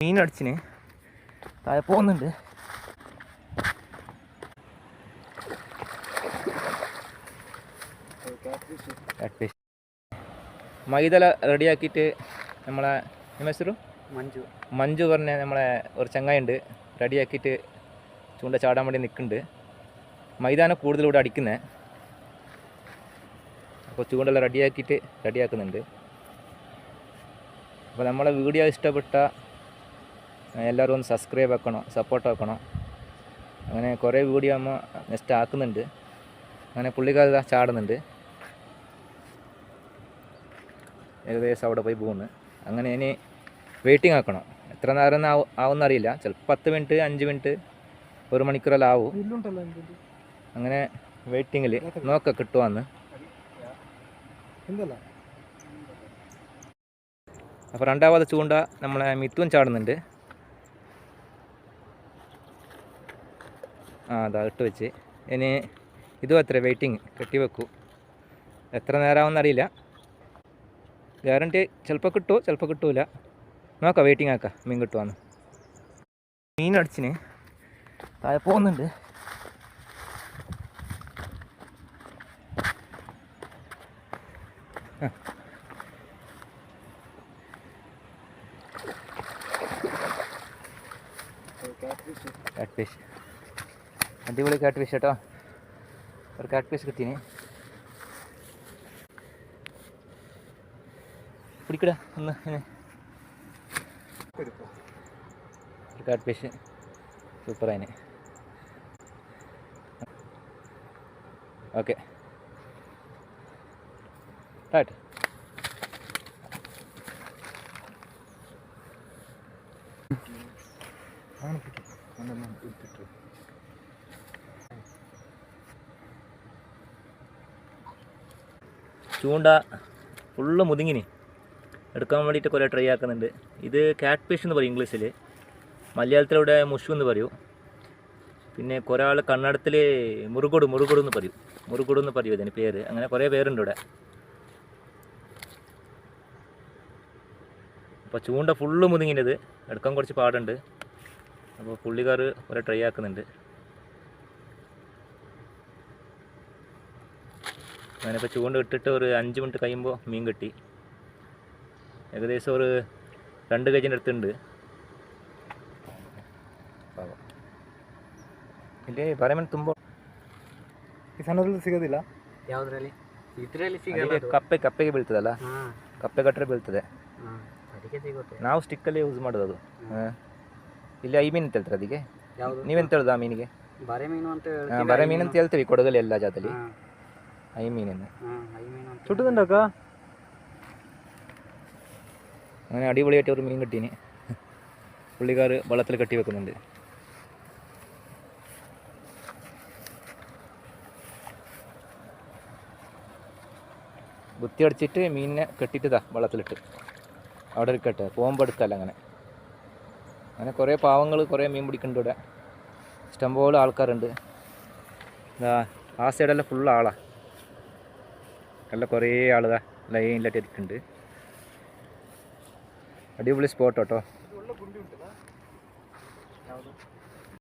മീനടിച്ചിന് താഴെ പോകുന്നുണ്ട്. മൈദല റെഡിയാക്കിയിട്ട് നമ്മളെ മെസ്സറു മഞ്ജു പറഞ്ഞ നമ്മളെ ഒരു ചങ്ങായുണ്ട് റെഡിയാക്കിയിട്ട് ചൂണ്ട ചാടാൻ വേണ്ടി നിൽക്കുന്നുണ്ട്. മൈദാനം കൂടുതലൂടെ അടിക്കുന്നത്. അപ്പോൾ ചൂണ്ടെല്ലാം റെഡിയാക്കുന്നുണ്ട്. അപ്പോൾ നമ്മളെ വീഡിയോ ഇഷ്ടപ്പെട്ട എല്ലാവരും ഒന്ന് സബ്സ്ക്രൈബ് ആക്കണം, സപ്പോർട്ട് ആക്കണം. അങ്ങനെ കുറേ വീഡിയോ നമ്മൾ നെക്സ്റ്റ് ആക്കുന്നുണ്ട്. അങ്ങനെ പുള്ളിക്കാർ ചാടുന്നുണ്ട്. ഏകദേശം അവിടെ പോയി പോകുന്നു. അങ്ങനെ ഇനി വെയിറ്റിംഗ് ആക്കണം. എത്ര നേരം ആവുമെന്നറിയില്ല. ചിലപ്പോൾ 10 മിനിറ്റ്, 5 മിനിറ്റ്, 1 മണിക്കൂറെല്ലാം ആവും. അങ്ങനെ വെയിറ്റിങ്ങിൽ നോക്കാം കിട്ടുവാന്ന്. അപ്പോൾ രണ്ടാമത് ചൂണ്ട നമ്മളെ മിഥുൻ ചാടുന്നുണ്ട്. അതാ ഇട്ട് വെച്ച്. ഇനി ഇതും അത്ര വെയിറ്റിംഗ് കെട്ടി വെക്കൂ. എത്ര നേരമാവുമെന്നറിയില്ല. ഗ്യാരണ്ടി ചിലപ്പോൾ കിട്ടുമോ ചിലപ്പോൾ കിട്ടൂല. നോക്കാം, വെയിറ്റിംഗ് ആക്കാം മീൻ കിട്ടുവാന്ന്. മീനടിച്ചിന് താഴെ പോകുന്നുണ്ട്. കാറ്റ് ഫിഷ്, അടിപൊളി കാറ്റ് ഫിഷ് കേട്ടോ. ഒരു കാറ്റ് ഫിഷ് കിട്ടീന്. പിടിക്കടാ ഒന്ന്. ഒരു കാറ്റ് ഫിഷ് സൂപ്പറായിന്. Okay start. ചൂണ്ട ഫുള്ള് മുതുങ്ങിന് എടുക്കാൻ വേണ്ടിയിട്ട് കുറേ ട്രൈ ആക്കുന്നുണ്ട്. ഇത് കാറ്റ് ഫിഷ് എന്ന് പറയും ഇംഗ്ലീഷിൽ, മലയാളത്തിലൂടെ മുഷു എന്ന് പറയൂ. പിന്നെ കുറേ ആൾ കന്നഡത്തിൽ മുറുകൊടു എന്ന് പറയും ഇതിന് പേര്. അങ്ങനെ കുറേ പേരുണ്ട് ഇവിടെ. അപ്പോൾ ചൂണ്ട ഫുള്ള് മുതുങ്ങിനത് എടുക്കാൻ കുറച്ച് പാടുണ്ട്. അപ്പോൾ പുള്ളിക്കാർ കുറേ ട്രൈ ആക്കുന്നുണ്ട്. അങ്ങനെയൊക്കെ ചൂണ്ട ഇട്ടിട്ട് ഒരു 5 മിനിറ്റ് കഴിയുമ്പോൾ മീൻ കിട്ടി. ഏകദേശം ഒരു 2 കെജിൻ്റെ അടുത്തുണ്ട്. ಇಲ್ಲಿ ಬರೆಮನ್ ತುಂಬ ಈ ಸಣ್ಣದ್ರಲ್ಲಿ ಸಿಗೋದಿಲ್ಲ. ಯಾವುದ್ರಲ್ಲಿ? ಇದರಲ್ಲಿ ಸಿಗಲ್ಲ. ಕಪ್ಪೆಗೆ ಬೀಳ್ತದಲ್ಲ, ಕಪ್ಪೆ ಕಟ್ಟರೆ ಬೀಳ್ತದೆ. ಅದಕ್ಕೆ ಸಿಗುತ್ತೆ. ನಾವು ಸ್ಟಿಕ್ಕಲ್ಲಿ ಯೂಸ್ ಮಾಡೋದು ಅದು. ಇಲ್ಲಿ ಐ ಮೀನು ಅಂತ ಹೇಳ್ತಾರೆ ಅದಕ್ಕೆ. ನೀವೆಂತ ಹೇಳೋದು ಆ ಮೀನಿಗೆ? ಬರೆ ಮೀನು ಅಂತ ಹೇಳ್ತೀವಿ. ಬರೆ ಮೀನು ಅಂತ ಹೇಳ್ತೀವಿ ಕೊಡಗಲ್ಲಿ ಎಲ್ಲ ಜಾಗದಲ್ಲಿ. ಐ മീനെന്ന്. ചുട്ടുന്നുണ്ടോക്ക. അങ്ങനെ അടിപൊളിയായിട്ട് ഒരു മീൻ കിട്ടീന്. പുള്ളിക്കാർ വള്ളത്തിൽ കെട്ടി വെക്കുന്നുണ്ട്. ബുത്തി അടിച്ചിട്ട് മീനിനെ കെട്ടിയിട്ടതാ വള്ളത്തിലിട്ട് അവിടെ ഇരിക്കട്ടെ, പോകുമ്പോൾ എടുക്കല്ല. അങ്ങനെ കുറേ പാവങ്ങൾ കുറേ മീൻ പിടിക്കുന്നുണ്ട് ഇവിടെ. ഇഷ്ടംപോലെ ആൾക്കാരുണ്ട്. ആ സൈഡെല്ലാം ഫുൾ ആളാണ്. എല്ലാം കുറേ ആളുക ലൈനിലായിട്ട് ഇരിക്കുന്നുണ്ട്. അടിപൊളി സ്പോട്ട് കേട്ടോ.